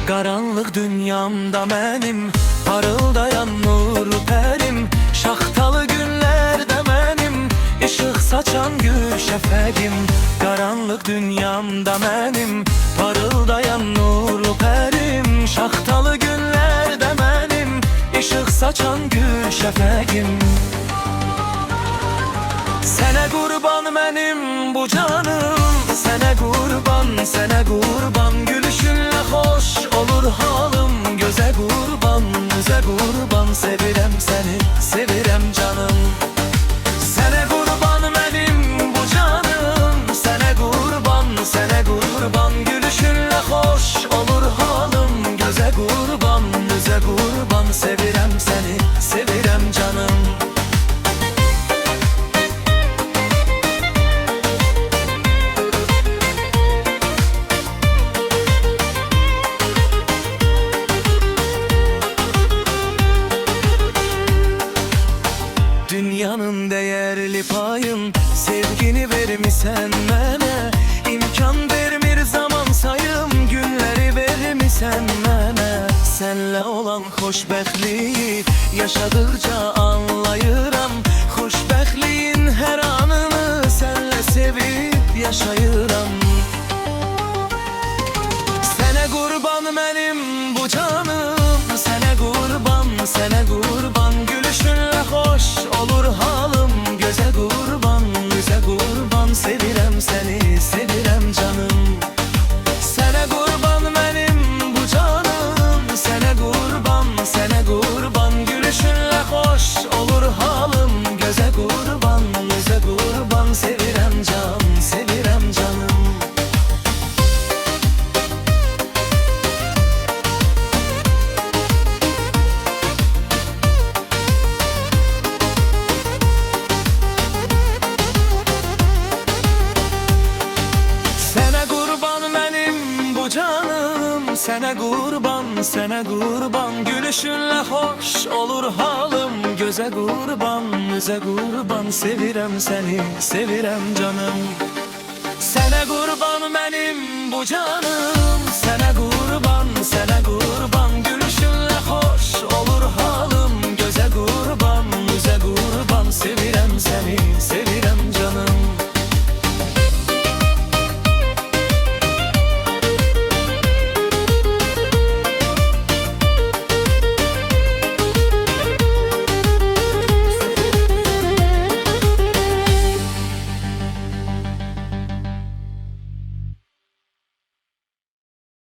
Qaranlıq dünyamda mənim parıldayan nur pərim, şaxtalı günlərdə mənim işıq saçan gül şəfəqim. Qaranlıq dünyamda mənim parıldayan nur pərim, şaxtalı günlərdə mənim işıq saçan gül şəfəqim. Sənə qurban mənim bu canım, sənə qurban, sənə qurban. Gülüşünlə xoş olur halım, gözə qurban, üzə qurban. Sevirəm səni, sevirəm canım. Sənə qurban mənim bu canım, sənə qurban, sənə qurban. Gülüşünlə xoş olur halım, gözə qurban, üzə qurban. Sevirəm səni, sevirəm canım. Dünyanın değerli payın, sevgini vermişsen mənə. İmkan vermir zaman sayım, günləri vermişsən mənə. Sənlə olan xoşbəxtliyi yaşadıkça anlayıram. Xoşbəxtliyin hər anını sənlə sevib yaşayıram. Sənə qurban mənim bu canım, sənə qurban, sənə qurban. Gülüşünlə xoş olur halım, gözə qurban, üzə qurban. Sevirəm səni, sevirəm canım. Sənə qurban mənim bu canım, sənə qurban, sənə qurban. Gülüşünlə xoş olur halım, gözə qurban, üzə qurban. Sevirəm can, sevirəm canım. Sənə qurban, sənə qurban. Gülüşünlə xoş olur halım, gözə qurban, üzə qurban. Sevirəm səni, sevirəm canım. Sənə qurban mənim bu canım,